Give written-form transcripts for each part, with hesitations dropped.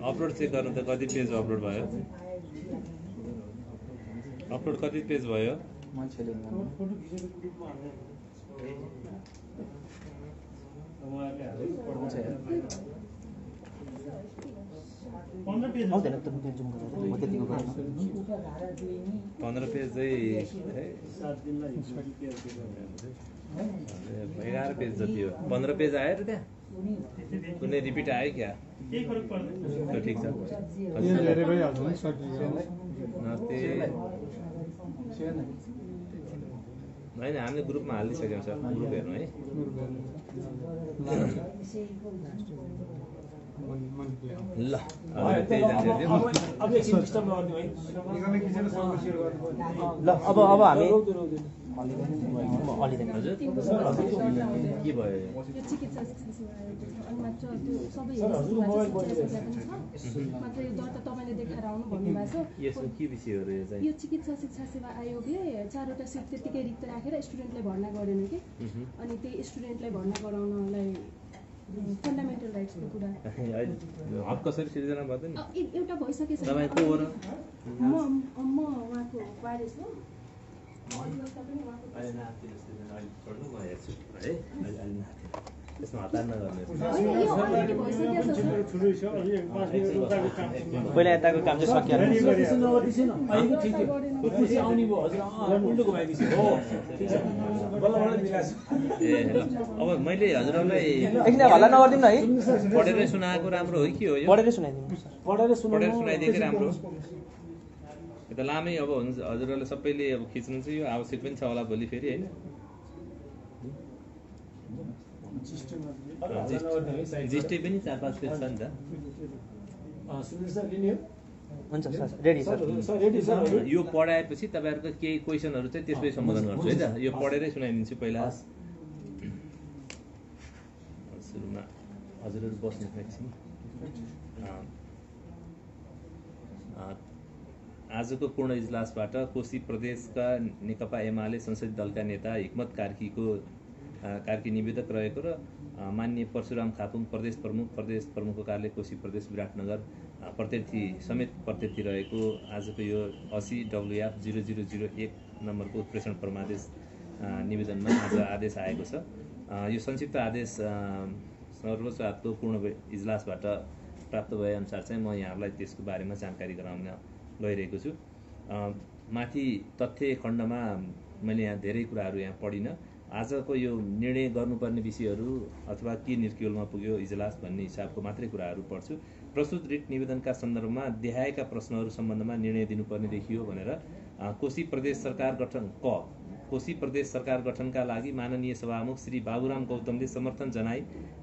Upload check गर्नु त कति पेज अपलोड भयो? अपलोड कति पेज भयो? पन्ध्र पेज चाहिँ 11 पेज जति हो। 15 पेज आयो र त्यहाँ कुनै रिपिट आयो क्या? केही फरक पर्दैन। ठिक छ। होइन हामीले ग्रुपमा हालिसक्यौँ सर। ग्रुप हेर्नु है। ल अब हामी के भयो? चिकित्सा अनि मात्र त्यो सबै मात्र यो दर्ता तपाईँले देखाएर आउनु भन्नुभएको छ। यसको के विषय हो र यो चाहिँ? यो चिकित्सा शिक्षा सेवा आयोगले 4वटा सिट त्यतिकै रिक्त राखेर स्टुडेन्टलाई भर्ना गरेन कि, अनि त्यही स्टुडेन्टलाई भर्ना गराउनलाई फन्डामेन्टल राइट्सको कुरा हक कसरी सिर्जना गर्दैन? एउटा भइसकेछ। तपाईँ को हो र? म उहाँको वारिस हो। त्यसमा हतार नगर्ने। पहिला यताको काम चाहिँ सकिहाल्छ। अब मैले हजुरहरूलाई एकछिन हल्ला नगरिदिउँ न है। पढेर सुनाएको राम्रो हो कि हो? यो पढेर सुनाइदिउँ। पढेर सुनाइदिएकै राम्रो। यो त लामै अब हुन्छ। हजुरहरूले सबैले अब खिच्नु चाहिँ यो आवश्यक पनि छ होला भोलि फेरि, होइन? जिस्टै पनि 4-5 पेज छ नि त। हुन्छ सर, रेडी सर। यो पढाएपछि तपाईँहरूको केही क्वेसनहरू चाहिँ त्यसपछि सम्बोधन गर्छु है त। यो पढेरै सुनाइदिन्छु पहिला। सुरुमा हजुरहरू बस्नुहोस् एकछिन। आजको पूर्ण इजलासबाट कोशी प्रदेशका नेकपा एमाले संसदीय दलका नेता हिक्मत कार्की निवेदक रहेको र माननीय परशुराम खापुङ प्रदेश प्रमुखको कार्यालय कोशी प्रदेश विराटनगर प्रत्यर्थी समेत प्रत्यर्थी रहेको आजको यो 80WF0001 नम्बरको उत्प्रेषण परमादेश निवेदनमा आज आदेश आएको छ। यो संक्षिप्त आदेश सर्वोच्च अदालतको पूर्ण इजलासबाट प्राप्त भएअनुसार चाहिँ म यहाँहरूलाई त्यसको बारेमा जानकारी गराउन गइरहेको छु। माथि तथ्य खण्डमा मैले यहाँ धेरै कुराहरू यहाँ पढिनँ। आजको यो निर्णय गर्नुपर्ने विषयहरू अथवा के निर्क्युलमा पुग्यो इजलास भन्ने हिसाबको मात्रै कुराहरू पढ्छु। प्रस्तुत रिट निवेदनका सन्दर्भमा देखाएका प्रश्नहरू सम्बन्धमा निर्णय दिनुपर्ने देखियो भनेर कोशी प्रदेश सरकार गठनका लागि माननीय सभामुख श्री बाबुराम गौतमले समर्थन जनाई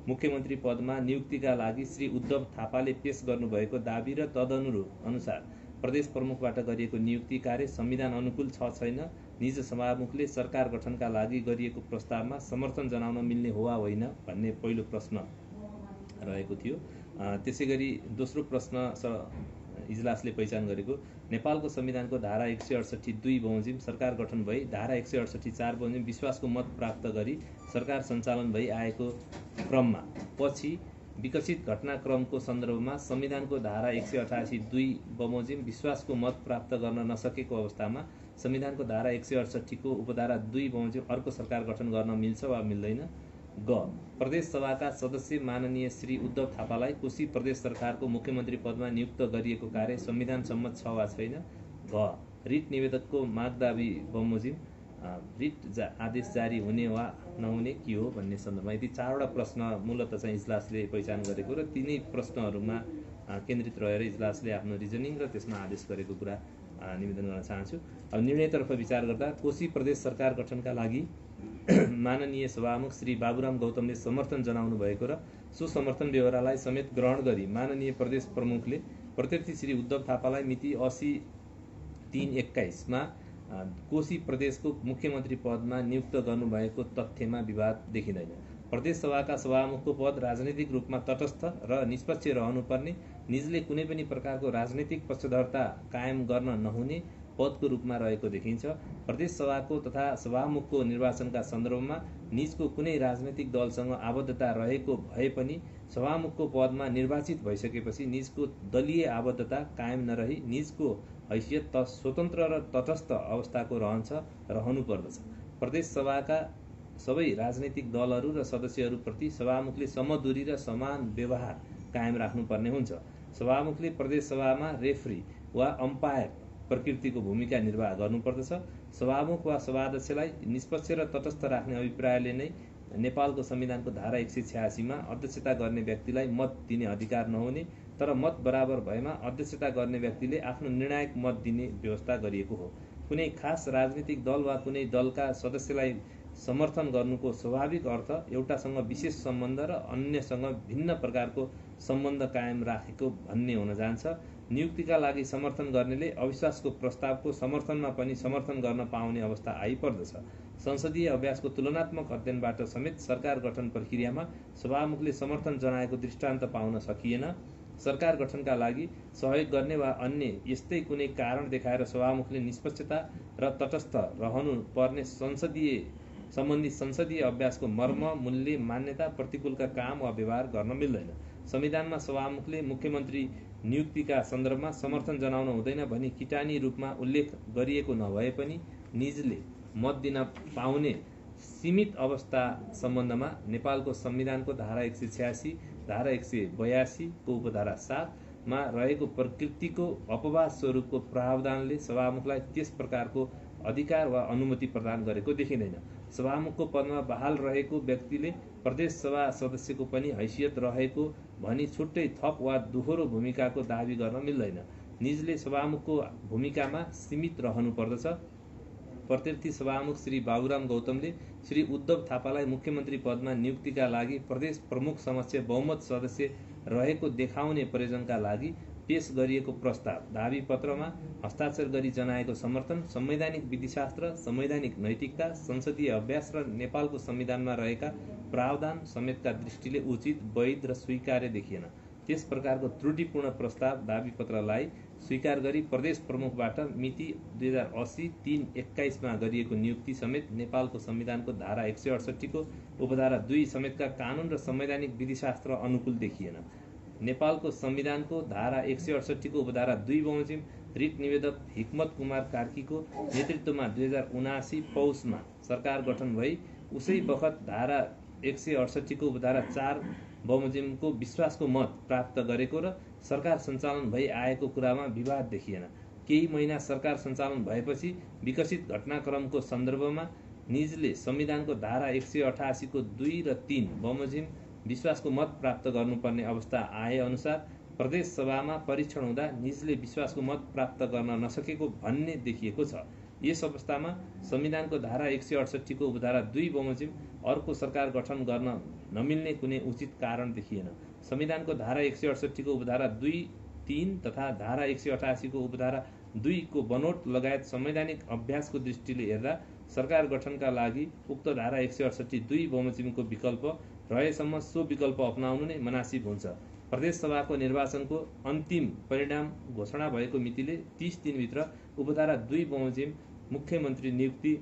मुख्यमन्त्री पदमा नियुक्तिका लागि श्री उद्धव थापाले पेश गर्नुभएको दाबी र तदनुरूप अनुसार प्रदेश प्रमुखबाट गरिएको नियुक्ति कार्य संविधान अनुकूल छ छैन, निज सभामुखले सरकार गठनका लागि गरिएको प्रस्तावमा समर्थन जनाउन मिल्ने हो वा होइन भन्ने पहिलो प्रश्न रहेको थियो। त्यसैगरी दोस्रो प्रश्न इजलासले पहिचान गरेको नेपालको संविधानको धारा 168(2) बमोजिम सरकार गठन भई धारा 168(4) बमोजिम विश्वासको मत प्राप्त गरी सरकार सञ्चालन भई आएको क्रममा पछि विकसित घटनाक्रमको सन्दर्भमा संविधानको धारा 188(2) बमोजिम विश्वासको मत प्राप्त गर्न नसकेको अवस्थामा संविधानको धारा 168 को उपधारा 2 बमोजिम अर्को सरकार गठन गर्न मिल्छ वा मिल्दैन? ग प्रदेश सभाका सदस्य माननीय श्री उद्धव थापालाई कोशी प्रदेश सरकारको मुख्यमन्त्री पदमा नियुक्त गरिएको कार्य संविधान सम्मत छ वा छैन? घ रिट निवेदकको माग दाबी बमोजिम रिट आदेश जारी हुने वा नहुने के हो भन्ने सन्दर्भमा यदि 4वटा प्रश्न मूलतः चाहिँ इजलासले पहिचान गरेको र तिनै प्रश्नहरूमा केन्द्रित रहेर इजलासले आफ्नो रिजनिङ र त्यसमा आदेश गरेको कुरा निवेदन गर्न चाहन्छु। अब निर्णयतर्फ विचार गर्दा कोशी प्रदेश सरकार गठनका लागि माननीय सभामुख श्री बाबुराम गौतमले समर्थन जनाउनु भएको र सो समर्थन व्यवहारलाई समेत ग्रहण गरी माननीय प्रदेश प्रमुखले प्रत्यर्थी श्री उद्धव थापालाई मिति 80/3/21 मा कोशी प्रदेशको मुख्यमन्त्री पदमा नियुक्त गर्नुभएको तथ्यमा विवाद देखिँदैन। प्रदेश सभाका सभामुखको पद राजनीतिक रूपमा तटस्थ र निष्पक्ष रहनुपर्ने, निजले कुनै पनि प्रकारको राजनीतिक पक्षधरता कायम गर्न नहुने, पदको रूपमा रहेको देखिन्छ। प्रदेश सभाको तथा सभामुखको निर्वाचनका सन्दर्भमा निजको कुनै राजनैतिक दलसँग आबद्धता रहेको भए पनि सभामुखको पदमा निर्वाचित भइसकेपछि निजको दलीय आबद्धता कायम नरही निजको हैसियत स्वतन्त्र र तटस्थ अवस्थाको रहनु पर्दछ। प्रदेश सभाका सबै राजनैतिक दलहरू र सदस्यहरूप्रति सभामुखले समदूरी र समान व्यवहार कायम राख्नुपर्ने हुन्छ। सभामुखले प्रदेश सभामा रेफ्री वा अम्पायर प्रकृतिको भूमिका निर्वाह गर्नुपर्दछ। सभामुख वा सभाध्यक्षलाई निष्पक्ष र तटस्थ राख्ने अभिप्रायले नै नेपालको संविधानको धारा 186 मा अध्यक्षता गर्ने व्यक्तिलाई मत दिने अधिकार नहुने तर मत बराबर भएमा अध्यक्षता गर्ने व्यक्तिले आफ्नो निर्णायक मत दिने व्यवस्था गरिएको हो। कुनै खास राजनीतिक दल वा कुनै दलका सदस्यलाई समर्थन गर्नुको स्वाभाविक अर्थ एउटासँग विशेष सम्बन्ध र अन्यसँग भिन्न प्रकारको सम्बन्ध कायम राखेको भन्ने हुन जान्छ। नियुक्तिका लागि समर्थन गर्नेले अविश्वासको प्रस्तावको समर्थनमा पनि समर्थन गर्न पाउने अवस्था आइपर्दछ। संसदीय अभ्यासको तुलनात्मक अध्ययनबाट समेत सरकार गठन प्रक्रियामा सभामुखले समर्थन जनाएको दृष्टान्त पाउन सकिएन। सरकार गठनका लागि सहयोग गर्ने वा अन्य यस्तै कुनै कारण देखाएर सभामुखले निष्पक्षता र तटस्थ रहनु पर्ने सम्बन्धी संसदीय अभ्यासको मर्म, मूल्य, मान्यता, प्रतिकूलका काम वा व्यवहार गर्न मिल्दैन। संविधानमा सभामुखले मुख्यमन्त्री नियुक्तिका सन्दर्भमा समर्थन जनाउन हुँदैन भनी किटानी रूपमा उल्लेख गरिएको नभए पनि निजले मत दिन पाउने सीमित अवस्था सम्बन्धमा नेपालको संविधानको धारा 186, धारा 182 को उपधारा 7 मा रहेको प्रकृतिको अपवाद स्वरूपको प्रावधानले सभामुखलाई त्यस प्रकारको अधिकार वा अनुमति प्रदान गरेको देखिँदैन। सभामुखको पदमा बहाल रहेको व्यक्तिले प्रदेश सभा सदस्यको पनि हैसियत रहेको भनी छुट्टै थप वा दोहोरो भूमिकाको दावी गर्न मिल्दैन। निजले सभामुखको भूमिकामा सीमित रहनुपर्दछ। प्रत्यर्थी सभामुख श्री बाबुराम गौतमले श्री उद्धव थापालाई मुख्यमन्त्री पदमा नियुक्तिका लागि प्रदेश प्रमुख समक्ष बहुमत सदस्य रहेको देखाउने प्रयोजनका लागि पेश गरिएको प्रस्ताव दावी पत्रमा हस्ताक्षर गरी जनाएको समर्थन संवैधानिक विधिशास्त्र, संवैधानिक नैतिकता, संसदीय अभ्यास र नेपालको संविधानमा रहेका प्रावधान समेतका दृष्टिले उचित, वैध र स्वीकार्य देखिएन। त्यस प्रकारको त्रुटिपूर्ण प्रस्ताव दावी पत्रलाई स्वीकार गरी प्रदेश प्रमुखबाट मिति 2080-3-21 मा गरिएको नियुक्ति समेत नेपालको संविधानको धारा 168 को उपधारा 2 समेतका कानून र संवैधानिक विधिशास्त्र अनुकूल देखिएन। नेपालको संविधानको धारा 168 को उपधारा 2 बमोजिम रिट निवेदक हिक्मत कुमार कार्कीको नेतृत्वमा 2079 पौषमा सरकार गठन भई उसै बखत धारा 168 को उपधारा 4 बमोजिमको विश्वासको मत प्राप्त गरेको र सरकार सञ्चालन भई आएको कुरामा विवाद देखिएन। केही महिना सरकार सञ्चालन भएपछि विकसित घटनाक्रमको सन्दर्भमा निजले संविधानको धारा 188 को 2 र 3 बमोजिम विश्वासको मत प्राप्त गर्नुपर्ने अवस्था आए अनुसार प्रदेश सभामा परीक्षण हुँदा निजले विश्वासको मत प्राप्त गर्न नसकेको भन्ने देखिएको छ। यस अवस्थामा संविधानको धारा 168 को उपधारा 2 बमोजिम अर्को सरकार गठन गर्न नमिल्ने कुनै उचित कारण देखिएन। संविधानको धारा 168 को उपधारा 2, 3 तथा धारा 188 को उपधारा 2 को बनोट लगायत संवैधानिक अभ्यासको दृष्टिले हेर्दा सरकार गठनका लागि उक्त धारा 168(2) बमोजिमको विकल्प रहेसम्म सो विकल्प अपनाउनु नै मनासिब हुन्छ। प्रदेश सभाको निर्वाचनको अन्तिम परिणाम घोषणा भएको मितिले 30 दिनभित्र उपधारा 2 बमोजिम मुख्यमन्त्री नियुक्ति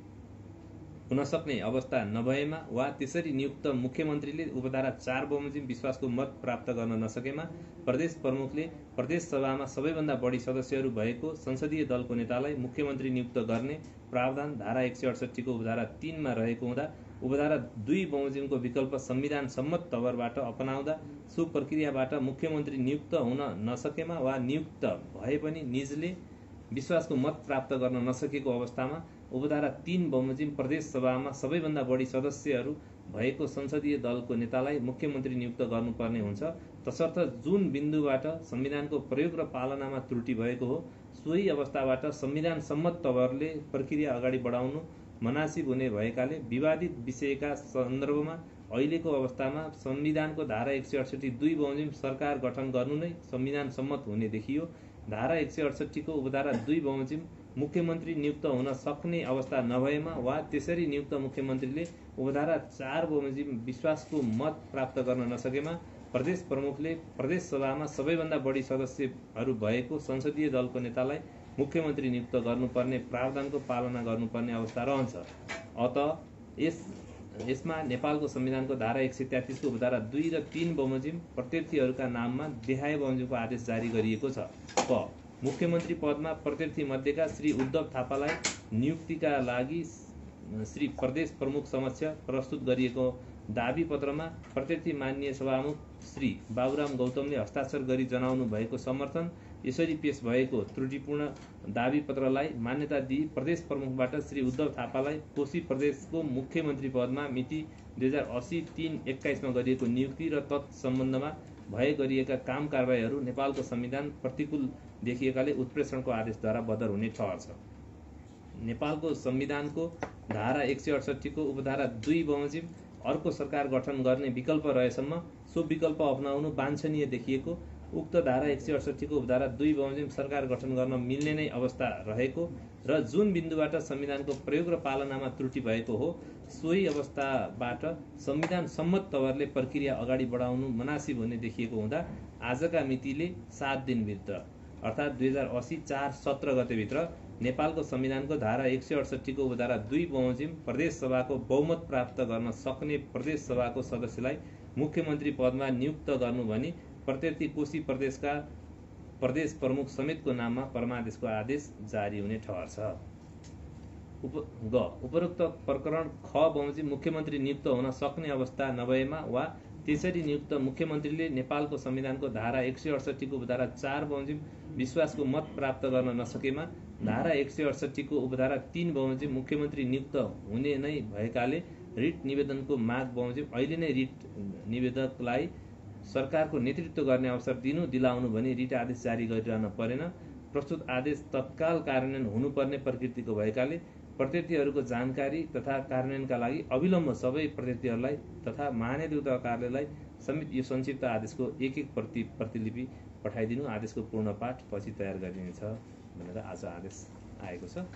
हुन सक्ने अवस्था नभएमा वा त्यसरी नियुक्त मुख्यमन्त्रीले उपधारा 4 बमोजिम विश्वासको मत प्राप्त गर्न नसकेमा प्रदेश प्रमुखले प्रदेश सभामा सबैभन्दा बढी सदस्यहरू भएको संसदीय दलको नेतालाई मुख्यमन्त्री नियुक्त गर्ने प्रावधान धारा 168 को उपधारा 3 मा रहेको हुँदा उपधारा 2 बमोजिमको विकल्प संविधान सम्मत तवरबाट अपनाउँदा सो प्रक्रियाबाट मुख्यमन्त्री नियुक्त हुन नसकेमा वा नियुक्त भए पनि निजले विश्वासको मत प्राप्त गर्न नसकेको अवस्थामा उपधारा 3 बमोजिम प्रदेश सभामा सबैभन्दा बढी सदस्यहरू भएको संसदीय दलको नेतालाई मुख्यमन्त्री नियुक्त गर्नुपर्ने हुन्छ। तसर्थ जुन बिन्दुबाट संविधानको प्रयोग र पालनामा त्रुटि भएको हो सोही अवस्थाबाट संविधान सम्मत तवरले प्रक्रिया अगाडि बढाउनु मनासिब हुने भएकाले विवादित विषयका सन्दर्भमा अहिलेको अवस्थामा संविधानको धारा 168(2) बमोजिम सरकार गठन गर्नु नै संविधान सम्मत हुने देखियो। धारा 168 को उपधारा 2 बमोजिम मुख्यमन्त्री नियुक्त हुन सक्ने अवस्था नभएमा वा त्यसरी नियुक्त मुख्यमन्त्रीले उपधारा 4 बमोजिम विश्वासको मत प्राप्त गर्न नसकेमा प्रदेश प्रमुखले प्रदेश सभामा सबैभन्दा बढी सदस्यहरू भएको संसदीय दलको नेतालाई मुख्यमन्त्री नियुक्त गर्नुपर्ने प्रावधानको पालना गर्नुपर्ने अवस्था रहन्छ। अत यसमा नेपालको संविधानको धारा 133 को उपधारा 2 र 3 बमोजिम प्रत्यार्थीहरूका नाममा देहाय बमोजिमको आदेश जारी गरिएको छ। क मुख्यमन्त्री पदमा प्रत्यार्थी मध्येका श्री उद्धव थापालाई नियुक्तिका लागि श्री प्रदेश प्रमुख समक्ष प्रस्तुत गरिएको दाबी पत्रमा प्रत्यार्थी माननीय सभामुख श्री बाबुराम गौतमले हस्ताक्षर गरी जनाउनु भएको समर्थन यसरी पेश भएको त्रुटिपूर्ण दाबी पत्रलाई मान्यता दिई प्रदेश प्रमुखबाट श्री उद्धव थापालाई कोशी प्रदेशको मुख्यमन्त्री पदमा मिति 2080-3-21 मा गरिएको नियुक्ति र तत्सम्बन्धमा भए गरिएका काम कारबाहीहरू नेपालको संविधान प्रतिकूल देखिएकाले उत्प्रेषणको आदेशद्वारा बदर हुने ठहर छ। नेपालको संविधानको धारा 168 को उपधारा 2 बमोजिम अर्को सरकार गठन गर्ने विकल्प रहेसम्म सो विकल्प अपनाउनु वाञ्छनीय देखिएको, उक्त धारा 168 को उपधारा 2 बमोजिम सरकार गठन गर्न मिल्ने नै अवस्था रहेको र जुन बिन्दुबाट संविधानको प्रयोग र पालनामा त्रुटि भएको हो सोही अवस्थाबाट संविधान सम्मत तवरले प्रक्रिया अगाडि बढाउनु मनासिब हुने देखिएको हुँदा आजका मितिले 7 दिनभित्र अर्थात् 2080-4-17 गतेभित्र नेपालको संविधानको धारा 168 को उपधारा 2 बमोजिम प्रदेश सभाको बहुमत प्राप्त गर्न सक्ने प्रदेश सभाको सदस्यलाई मुख्यमन्त्री पदमा नियुक्त गर्नु भनी प्रत्यार्थी कोशी प्रदेशका प्रदेश प्रमुख समेतको नाममा परमादेशको आदेश जारी हुने ठहर छ। उपरोक्त प्रकरण ख बमोजिम मुख्यमन्त्री नियुक्त हुन सक्ने अवस्था नभएमा वा त्यसरी नियुक्त मुख्यमन्त्रीले नेपालको संविधानको धारा 168 को उपधारा 4 बमोजिम विश्वासको मत प्राप्त गर्न नसकेमा धारा 168 को उपधारा 3 बमोजिम मुख्यमन्त्री नियुक्त हुने नै भएकाले रिट निवेदनको माग बमोजिम अहिले नै रिट निवेदकलाई सरकारको नेतृत्व गर्ने अवसर दिलाउनु भनी रिट आदेश जारी गरिरहन परेन। प्रस्तुत आदेश तत्काल कार्यान्वयन हुनुपर्ने प्रकृतिको भएकाले प्रत्यार्थीहरूको जानकारी तथा कार्यान्वयनका लागि अविलम्ब सबै प्रत्यार्थीहरूलाई तथा महाधिवक्ता कार्यालयलाई समेत यो संक्षिप्त आदेशको एक प्रतिलिपि पठाइदिनु। आदेशको पूर्ण पाठ पछि तयार गरिनेछ भनेर आज आदेश आएको छ।